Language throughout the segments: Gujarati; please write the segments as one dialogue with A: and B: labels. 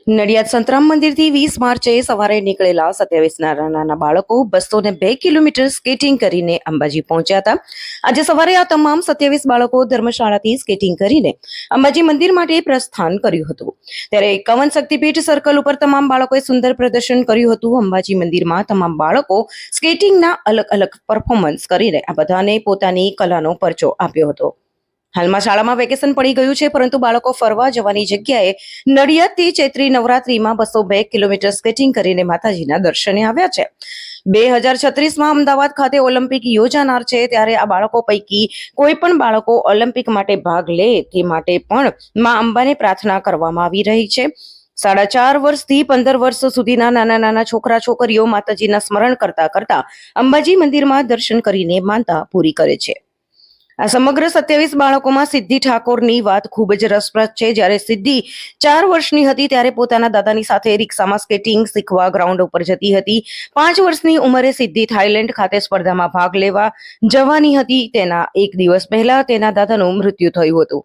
A: નડિયાદ સંતરામ મંદિરથી 20 માર્ચે સવારે નીકળેલા 27 નાના બાળકો 202 કિલોમીટર સ્કેટિંગ કરીને અંબાજી પહોંચ્યા હતા। આજે સવારે આ તમામ 27 બાળકો ધર્મશાળાથી સ્કેટિંગ કરીને અંબાજી મંદિર માટે પ્રસ્થાન કર્યું હતું। ત્યારે 51 શક્તિપીઠ સર્કલ ઉપર તમામ બાળકોએ સુંદર પ્રદર્શન કર્યું હતું। અંબાજી મંદિરમાં તમામ બાળકો સ્કેટિંગના અલગ અલગ પરફોર્મન્સ કરીને આ બધાને પોતાની કલાનો પરચો આપ્યો હતો। હાલમાં શાળામાં વેકેશન પડી ગયું છે, પરંતુ બાળકો ફરવા જવાની જગ્યાએ નડિયાદથી ચૈત્રી નવરાત્રીમાં 202 કિલોમીટર સ્કેટિંગ કરીને માતાજીના દર્શને આવ્યા છે। 2036માં અમદાવાદ ખાતે ઓલિમ્પિક યોજાનાર છે, ત્યારે આ બાળકો પૈકી કોઈ પણ બાળકો ઓલિમ્પિક માટે ભાગ લે તે માટે પણ માં અંબાને પ્રાર્થના કરવામાં આવી રહી છે। 4.5 વર્ષથી 15 વર્ષ સુધીના નાના છોકરા છોકરીઓ માતાજીના સ્મરણ કરતા કરતા અંબાજી મંદિરમાં દર્શન કરીને માનતા પૂરી કરે છે। આ સમગ્ર 27 બાળકોમાં સિદ્ધિ ઠાકોરની વાત ખૂબ જ રસપ્રદ છે। જ્યારે સિદ્ધિ 4 વર્ષની હતી ત્યારે પોતાના દાદાની સાથે રિક્ષામાં સ્કેટિંગ શીખવા ગ્રાઉન્ડ ઉપર જતી હતી। 5 વર્ષની ઉંમરે સિદ્ધિ થાઈલેન્ડ ખાતે સ્પર્ધામાં ભાગ લેવા જવાની હતી। તેના એક દિવસ પહેલા તેના દાદાનું મૃત્યુ થયું હતું।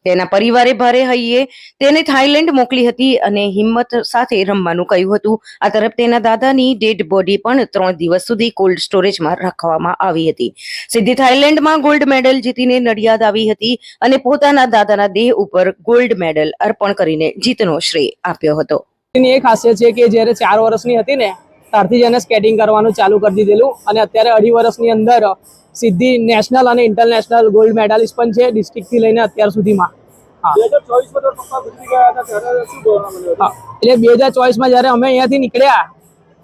A: તેના પરિવારે ભારે હૈયે તેને થાઈલેન્ડ મોકલી હતી અને હિંમત સાથે રમવાનું કહ્યું હતું। આ તરફ તેના દાદાની ડેડ બોડી પણ 3 દિવસ સુધી કોલ્ડ સ્ટોરેજમાં રાખવામાં આવી હતી। સિદ્ધિ થાઈલેન્ડમાં ગોલ્ડ મેડલ જીતીને નડિયાદ આવી હતી અને પોતાના દાદાના દેહ ઉપર ગોલ્ડ મેડલ અર્પણ કરીને જીતનો શ્રેય આપ્યો હતો।
B: એની એક ખાસિયત છે કે જ્યારે 4 વર્ષની હતી ને ત્યારથી જ એને સ્કેટિંગ કરવાનું ચાલુ કરી દીધેલું અને અત્યારે 2.5 વર્ષની અંદર સિદ્ધિ નેશનલ અને ઇન્ટરનેશનલ ગોલ્ડ મેડાલિસ્ટ પણ છે, ડિસ્ટ્રિક્ટથી લઈને અત્યાર સુધીમાં। હા, 2024માં જ્યારે અમે અહીંયાથી નીકળ્યા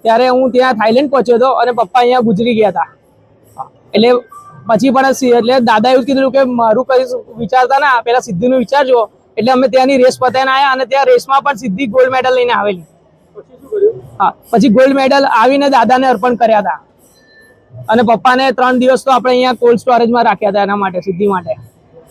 B: ત્યારે હું ત્યાં થાઈલેન્ડ પહોંચ્યો હતો અને પપ્પા અહીંયા ગુજરી ગયા હતા। એટલે પછી પણ એટલે દાદા એવું કીધું કે મારું કઈ વિચારતા ના, પેલા સિદ્ધિનું વિચારજો। એટલે અમે ત્યાંની રેસ પતાવીને આવ્યા અને ત્યાં રેસમાં પણ સિદ્ધિ ગોલ્ડ મેડલ લઈને આવેલી। હા, પછી ગોલ્ડ મેડલ આવીને દાદાને અર્પણ કર્યા હતા અને પપ્પાને 3 દિવસ તો આપણે અહીંયા કોલ્ડ સ્ટોરેજમાં રાખ્યા હતા એના માટે, સિદ્ધિ માટે।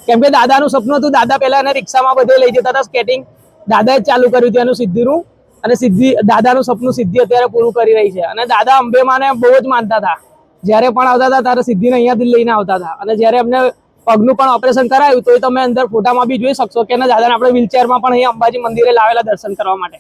B: કેમ કે દાદાનું સપનું હતું, દાદા પહેલા એને રિક્ષામાં બધે લઈ જતા હતા સ્કેટિંગ, દાદાએ જ ચાલુ કર્યું હતું એનું સિદ્ધિનું, અને સિદ્ધિ દાદાનું સપનું સિદ્ધિ અત્યારે પૂરું કરી રહી છે। અને દાદા અંબેમાને બહુ જ માનતા હતા, જ્યારે પણ આવતા હતા ત્યારે સિદ્ધિને અહીંયાથી લઈને આવતા હતા। અને જ્યારે અમને પગનું પણ ઓપરેશન કરાયું તો તમે અંદર ફોટામાં બી જોઈ શકશો કે દાદાને આપણે વ્હીલચેરમાં પણ અહીંયા અંબાજી મંદિરે લાવેલા દર્શન કરવા માટે।